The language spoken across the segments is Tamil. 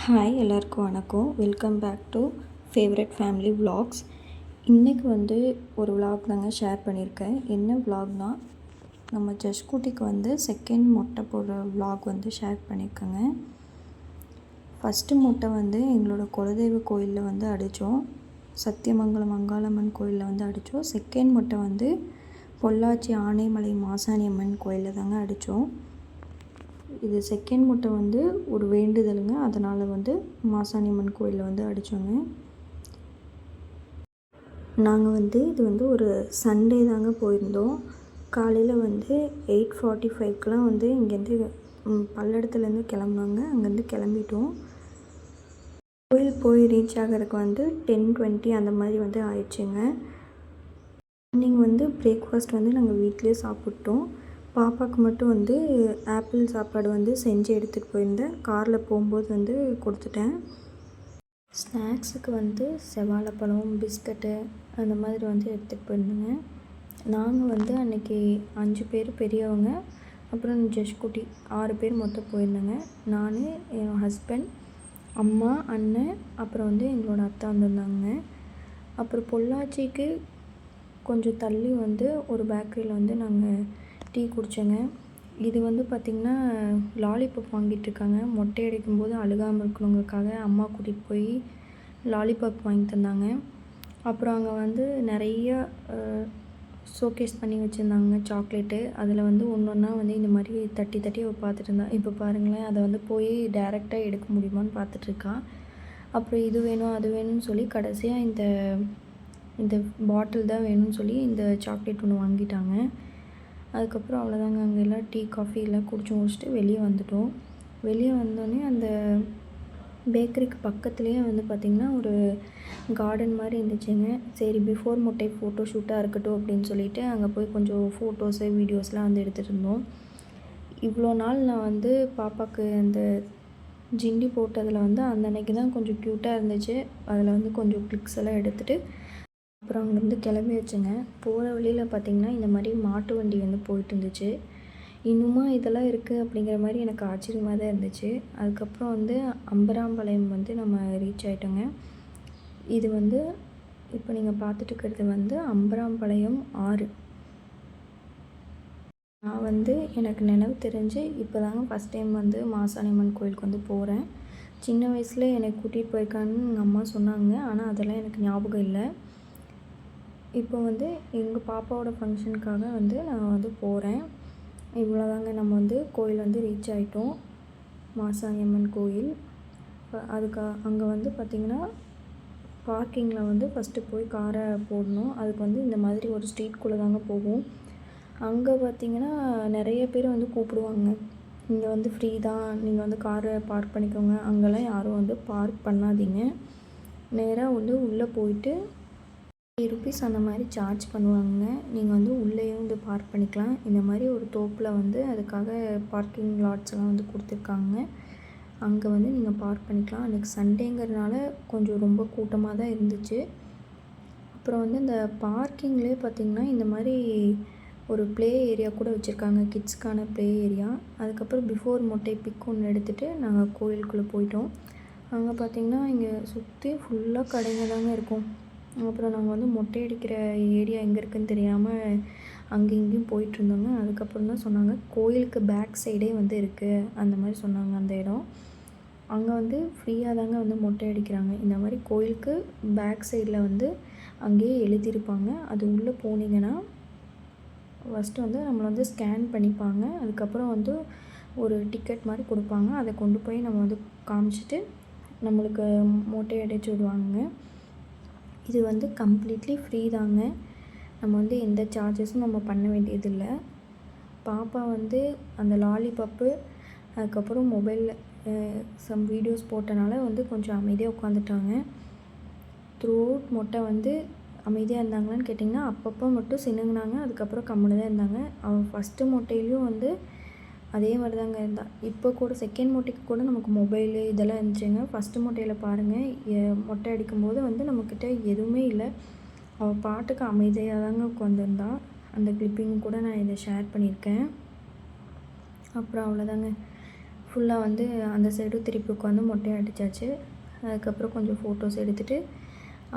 ஹாய் எல்லாருக்கும் வணக்கம். Welcome back to favourite family vlogs. இன்றைக்கி ஒரு விலாக் தாங்க ஷேர் பண்ணியிருக்கேன். என்ன விலாக்னா, நம்ம ஜஷ்குட்டிக்கு செகண்ட் மொட்டை போடுற விலாக் ஷேர் பண்ணியிருக்கேங்க. ஃபஸ்ட்டு மொட்டை எங்களோட குலதெய்வ கோயிலில் அடித்தோம். சத்தியமங்கலம் அங்காளம்மன் கோயிலில் அடித்தோம். செகண்ட் மொட்டை பொள்ளாச்சி ஆனைமலை மாசாணி அம்மன் கோயிலில் தாங்க அடித்தோம். இது செகண்ட் மொட்டை ஒரு வேண்டுதலுங்க. அதனால் மாசாணி அம்மன் கோயிலில் அடித்தோங்க. நாங்கள் இது ஒரு சண்டே தாங்க போயிருந்தோம். காலையில் 8:45க்கெலாம் இங்கேருந்து பல்லடத்துலேருந்து கிளம்புனாங்க. அங்கேருந்து கிளம்பிட்டோம். கோயில் போய் ரீச் ஆகிறதுக்கு 10:20 அந்த மாதிரி ஆயிடுச்சுங்க. மார்னிங் பிரேக்ஃபாஸ்ட் நாங்கள் வீட்டிலே சாப்பிட்டோம். பாப்பாவுக்கு மட்டும் ஆப்பிள் சாப்பாடு செஞ்சு எடுத்துகிட்டு போயிருந்தேன். காரில் போகும்போது கொடுத்துட்டேன். ஸ்நாக்ஸுக்கு செவ்வாழைப்பழம், பிஸ்கட்டு அந்த மாதிரி எடுத்துகிட்டு போயிருந்தேங்க. நாங்கள் அன்றைக்கி 5 பேர் பெரியவங்க, அப்புறம் ஜஷ்குட்டி 6 பேர் மொத்தம் போயிருந்தேங்க. நான், என் ஹஸ்பண்ட், அம்மா, அண்ணன், அப்புறம் எங்களோட அத்தை வந்திருந்தாங்க. அப்புறம் பொள்ளாச்சிக்கு கொஞ்சம் தள்ளி ஒரு பேக்கரியில் நாங்கள் டீ குடித்தோங்க. இது பார்த்திங்கன்னா லாலிபாப் வாங்கிட்டுருக்காங்க. மொட்டை அடிக்கும்போது அழுகாமல் இருக்கணுங்கிறதுக்காக அம்மா கூட்டிகிட்டு போய் லாலிபாப் வாங்கி தந்தாங்க. அப்புறம் அங்கே நிறைய ஷோகேஸ் பண்ணி வச்சுருந்தாங்க சாக்லேட்டு. அதில் ஒன்று ஒன்றா இந்த மாதிரி தட்டி தட்டி பார்த்துட்டு இருந்தா. இப்போ பாருங்களேன், அதை போய் டைரெக்டாக எடுக்க முடியுமான்னு பார்த்துட்ருக்கா. அப்புறம் இது வேணும் அது வேணும்னு சொல்லி கடைசியாக இந்த பாட்டில் தான் வேணும்னு சொல்லி இந்த சாக்லேட் ஒன்று வாங்கிட்டாங்க. அதுக்கப்புறம் அவ்வளோதாங்க. அங்கே எல்லாம் டீ காஃபி எல்லாம் முடிச்சுட்டு வெளியே வந்துட்டோம். வெளியே வந்தோடனே அந்த பேக்கரிக்கு பக்கத்துலேயே பார்த்திங்கன்னா ஒரு கார்டன் மாதிரி இருந்துச்சுங்க. சரி, பிஃபோர் மொட்டை ஃபோட்டோ ஷூட்டாக இருக்கட்டும் அப்படின்னு சொல்லிட்டு அங்கே போய் கொஞ்சம் ஃபோட்டோஸு வீடியோஸ்லாம் எடுத்துகிட்டு இருந்தோம். இவ்வளோ நாள் நான் பாப்பாவுக்கு அந்த ஜிண்டி போட்டதில் அந்த அன்னைக்கு தான் கொஞ்சம் க்யூட்டாக இருந்துச்சு. அதில் கொஞ்சம் கிளிக்ஸ் எல்லாம் எடுத்துகிட்டு அப்புறம் அங்கேருந்து கிளம்பி வச்சுங்க. போகிற வழியில் பார்த்திங்கன்னா இந்த மாதிரி மாட்டு வண்டி போயிட்டு இருந்துச்சு. இன்னுமா இதெல்லாம் இருக்குது அப்படிங்கிற மாதிரி எனக்கு ஆச்சரியமாக தான் இருந்துச்சு. அதுக்கப்புறம் அம்பராம்பாளையம் நம்ம ரீச் ஆகிட்டோங்க. இது இப்போ நீங்கள் பார்த்துட்டு இருக்கிறது அம்பராம்பாளையம் ஆறு. நான் எனக்கு நினைவு தெரிஞ்சு இப்போ தாங்க ஃபஸ்ட் டைம் மாசாணி அம்மன் கோயிலுக்கு போகிறேன். சின்ன வயசில் என்னை கூட்டிகிட்டு போயிருக்கான்னு எங்கள் அம்மா சொன்னாங்க. ஆனால் அதெல்லாம் எனக்கு ஞாபகம் இல்லை. இப்போ எங்கள் பாப்பாவோட ஃபங்க்ஷனுக்காக நான் போகிறேன். இவ்வளோதாங்க. நம்ம கோயில் ரீச் ஆகிட்டோம். மாசாணி அம்மன் கோயில். அங்கே பார்த்திங்கன்னா பார்க்கிங்கில் ஃபஸ்ட்டு போய் காரை போடணும். அதுக்கு இந்த மாதிரி ஒரு ஸ்ட்ரீட்குள்ளே தாங்க போகும். அங்கே பார்த்திங்கன்னா நிறைய பேர் கூப்பிடுவாங்க. இங்கே ஃப்ரீ தான், நீங்கள் காரை பார்க் பண்ணிக்கோங்க. அங்கெல்லாம் யாரும் பார்க் பண்ணாதீங்க. நேராக உள்ளே போயிட்டு ₹50 அந்த மாதிரி சார்ஜ் பண்ணுவாங்க. நீங்கள் உள்ளேயும் பார்க் பண்ணிக்கலாம். இந்த மாதிரி ஒரு தோப்பில் அதுக்காக பார்க்கிங் லாட்ஸ் எல்லாம் கொடுத்துருக்காங்க. அங்கே நீங்கள் பார்க் பண்ணிக்கலாம். அன்றைக்கி சண்டேங்கிறதுனால கொஞ்சம் ரொம்ப கூட்டமாக தான் இருந்துச்சு. அப்புறம் இந்த பார்க்கிங்லேயே பார்த்திங்கன்னா இந்த மாதிரி ஒரு ப்ளே ஏரியா கூட வச்சுருக்காங்க, கிட்ஸ்க்கான ப்ளே ஏரியா. அதுக்கப்புறம் பிஃபோர் மொட்டை பிக் ஒன்று எடுத்துகிட்டு நாங்கள் கோயிலுக்குள்ளே போயிட்டோம். அங்கே பார்த்திங்கன்னா இங்கே சுற்றி ஃபுல்லாக கடைங்க தாங்க இருக்கும். அப்புறம் நாங்கள் மொட்டை அடிக்கிற ஏரியா எங்கே இருக்குதுன்னு தெரியாமல் அங்கேயும் இங்கேயும் போயிட்டுருந்தோங்க. அதுக்கப்புறம் தான் சொன்னாங்க கோயிலுக்கு பேக் சைடே இருக்குது அந்த மாதிரி சொன்னாங்க. அந்த இடம் அங்கே ஃப்ரீயாக தாங்க மொட்டை அடிக்கிறாங்க. இந்த மாதிரி கோயிலுக்கு பேக் சைடில் அங்கேயே எழுதியிருப்பாங்க. அது உள்ளே போனீங்கன்னா ஃபஸ்ட்டு நம்மளை ஸ்கேன் பண்ணிப்பாங்க. அதுக்கப்புறம் ஒரு டிக்கெட் மாதிரி கொடுப்பாங்க. அதை கொண்டு போய் நம்ம காமிச்சிட்டு நம்மளுக்கு மொட்டை அடிச்சு விடுவாங்க. இது கம்ப்ளீட்லி ஃப்ரீ தாங்க. நம்ம எந்த சார்ஜஸும் நம்ம பண்ண வேண்டியதில்லை. பாப்பா அந்த லாலிபாப்பு அதுக்கப்புறம் மொபைலில் சம் வீடியோஸ் போட்டனால கொஞ்சம் அமைதியாக உட்காந்துட்டாங்க. த்ரூ அவுட் மொட்டை அமைதியாக இருந்தாங்களான்னு கேட்டிங்கன்னா அப்பப்போ மட்டும் சினுங்கினாங்க. அதுக்கப்புறம் கம்முன்னு தான் இருந்தாங்க. அவன் ஃபஸ்ட்டு மொட்டையிலையும் அதே மாதிரி தாங்க இருந்தாள். இப்போ கூட செகண்ட் மொட்டைக்கு கூட நமக்கு மொபைலு இதெல்லாம் இருந்துச்சுங்க. ஃபஸ்ட்டு மொட்டையில் பாருங்கள், மொட்டை அடிக்கும்போது நம்மக்கிட்ட எதுவுமே இல்லை. அவள் பாட்டுக்கு அமைதியாக தாங்க உட்காந்துருந்தா. அந்த கிளிப்பிங் கூட நான் இதை ஷேர் பண்ணியிருக்கேன். அப்புறம் அவ்வளோதாங்க. ஃபுல்லாக வந்து அந்த சைடும் திருப்பி உட்காந்து மொட்டையை அடித்தாச்சு. அதுக்கப்புறம் கொஞ்சம் ஃபோட்டோஸ் எடுத்துகிட்டு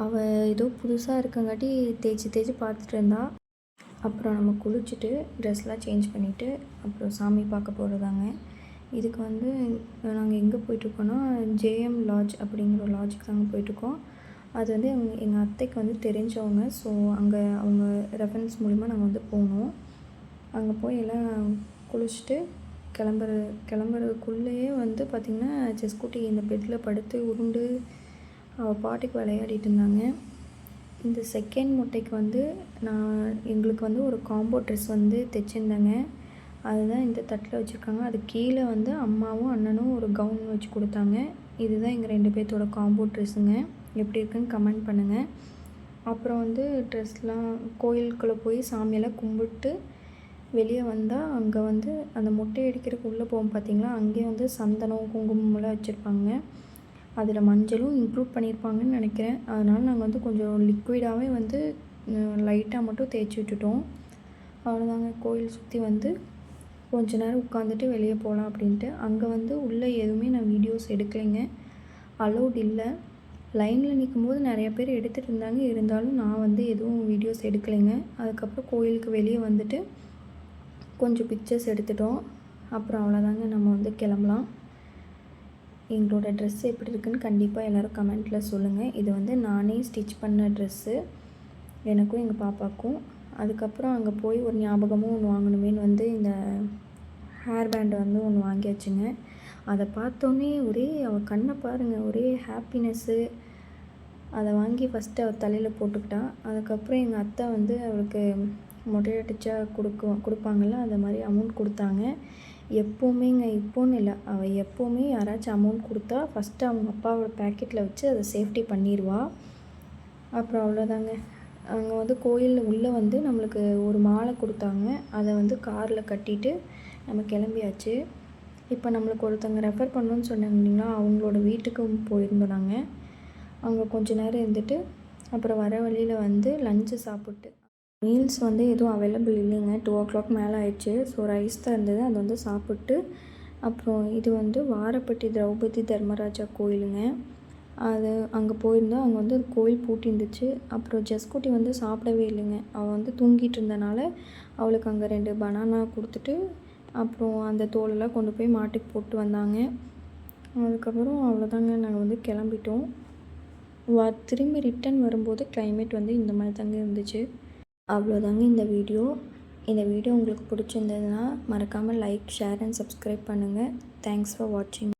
அவள் ஏதோ புதுசாக இருக்கங்காட்டி தேய்ச்சி பார்த்துட்டு இருந்தா. அப்புறம் நம்ம குளிச்சுட்டு ட்ரெஸ்லாம் சேஞ்ச் பண்ணிவிட்டு அப்புறம் சாமி பார்க்க போகிறதாங்க. இதுக்கு வந்து நாங்கள் எங்கே போயிட்டுருக்கோன்னா ஜேஎம் லாட்ஜ் அப்படிங்கிற ஒரு லாட்ஜுக்கு தாங்க போயிட்டுருக்கோம். அது வந்து எங்கள் அத்தைக்கு வந்து தெரிஞ்சவங்க. ஸோ அங்கே அவங்க ரெஃபரன்ஸ் மூலிமா நாங்கள் வந்து போனோம். அங்கே போய் எல்லாம் குளிச்சுட்டு கிளம்புறதுக்குள்ளேயே வந்து பார்த்திங்கன்னா செஸ்குட்டி இந்த பெட்டில் படுத்து உருண்டு அவள் பாட்டுக்கு விளையாடிட்டு இருந்தாங்க. இந்த செகண்ட் மொட்டைக்கு வந்து எங்களுக்கு வந்து ஒரு காம்போ ட்ரெஸ் வந்து தைச்சிருந்தேங்க. அதுதான் இந்த தட்டில் வச்சுருக்காங்க. அது கீழே வந்து அம்மாவும் அண்ணனும் ஒரு கவுன் வச்சு கொடுத்தாங்க. இதுதான் எங்கள் 2 பேர்த்தோட காம்போ ட்ரெஸ்ஸுங்க. எப்படி இருக்குன்னு கமெண்ட் பண்ணுங்கள். அப்புறம் வந்து ட்ரெஸ்லாம் கோயிலுக்குள்ளே போய் சாமியெல்லாம் கும்பிட்டு வெளியே வந்தால் அங்கே வந்து அந்த மொட்டை அடிக்கிறதுக்கு உள்ளே போகும் பார்த்திங்களா, அங்கேயே வந்து சந்தனம் குங்குமம்லாம் வச்சுருப்பாங்க. அதில் மஞ்சளும் இன்க்ளூட் பண்ணியிருப்பாங்கன்னு நினைக்கிறேன். அதனால் நாங்கள் வந்து கொஞ்சம் லிக்விடாகவே வந்து லைட்டாக மட்டும் தேய்ச்சி விட்டுட்டோம். அவ்வளோதாங்க. கோயில் சுற்றி வந்து கொஞ்ச நேரம் உட்காந்துட்டு வெளியே போகலாம் அப்படின்ட்டு. அங்கே வந்து உள்ளே எதுவுமே நான் வீடியோஸ் எடுக்கலைங்க, அலோட் இல்லை. லைனில் நிற்கும்போது நிறைய பேர் எடுத்துகிட்டு இருந்தாங்க. இருந்தாலும் நான் வந்து எதுவும் வீடியோஸ் எடுக்கலைங்க. அதுக்கப்புறம் கோயிலுக்கு வெளியே வந்துட்டு கொஞ்சம் பிக்சர்ஸ் எடுத்துட்டோம். அப்புறம் அவ்வளோதாங்க, நம்ம வந்து கிளம்பலாம். எங்களோட ட்ரெஸ்ஸு எப்படி இருக்குதுன்னு கண்டிப்பாக எல்லோரும் கமெண்ட்டில் சொல்லுங்கள். இது வந்து நானே ஸ்டிச் பண்ண ட்ரெஸ்ஸு, எனக்கும் எங்கள் பாப்பாவுக்கும். அதுக்கப்புறம் அங்கே போய் ஒரு ஞாபகமும் ஒன்று வாங்கணுமேனு வந்து இந்த ஹேர் பேண்டு வந்து ஒன்று வாங்கியாச்சுங்க. அதை பார்த்தோன்னே அவள் கண்ணை பாருங்கள், ஒரே ஹாப்பினஸ்ஸு. அதை வாங்கி ஃபஸ்ட்டு அவள் தலையில் போட்டுக்கிட்டா. அதுக்கப்புறம் எங்கள் அத்தை வந்து அவளுக்கு மொட்டையடிச்சா கொடுப்பாங்கள்ல, அந்த மாதிரி அமௌண்ட் கொடுத்தாங்க. எப்போவுமேங்க, இப்போன்னு இல்லை, அவள் எப்போவுமே யாராச்சும் அமௌண்ட் கொடுத்தா ஃபஸ்ட்டு அவங்க அப்பாவோட பேக்கெட்டில் வச்சு அதை சேஃப்டி பண்ணிடுவா. அப்புறம் அவ்வளோதாங்க. அங்கே வந்து கோயிலில் உள்ளே வந்து நம்மளுக்கு ஒரு மாலை கொடுத்தாங்க. அதை வந்து காரில் கட்டிட்டு நம்ம கிளம்பியாச்சு. இப்போ நம்மளுக்கு ஒருத்தவங்க ரெஃபர் பண்ணணுன்னு சொன்னாங்க இல்லைங்களா, அவங்களோட வீட்டுக்கு போயிருந்தோம் நாங்கள். அங்கே கொஞ்சம் நேரம் இருந்துட்டு அப்புறம் வர வழியில் வந்து லஞ்சு சாப்பிட்டு, மீல்ஸ் வந்து எதுவும் அவைலபிள் இல்லைங்க. 2 o'clock மேலே ஆயிடுச்சு. ஸோ ரைஸ் தான் இருந்தது, அதை வந்து சாப்பிட்டு அப்புறம் இது வந்து வாரப்பட்டி திரௌபதி தர்மராஜா கோயிலுங்க. அது அங்கே போயிருந்தோம். அங்கே வந்து கோயில் பூட்டி இருந்துச்சு. அப்புறம் ஜெஸ்குட்டி வந்து சாப்பிடவே இல்லைங்க. அவள் வந்து தூங்கிட்டு இருந்தனால அவளுக்கு அங்கே 2 பனானா கொடுத்துட்டு அப்புறம் அந்த தோலெல்லாம் கொண்டு போய் மாட்டுக்கு போட்டு வந்தாங்க. அதுக்கப்புறம் அவ்வளோதாங்க, நாங்கள் வந்து கிளம்பிட்டோம். திரும்பி ரிட்டன் வரும்போது கிளைமேட் வந்து இந்த மாதிரி தாங்க இருந்துச்சு. அவ்வளோதாங்க இந்த வீடியோ. இந்த வீடியோ உங்களுக்கு பிடிச்சிருந்ததுன்னா மறக்காமல் லைக், ஷேர் அண்ட் சப்ஸ்கிரைப் பண்ணுங்கள். தேங்க்ஸ் ஃபார் வாட்சிங்.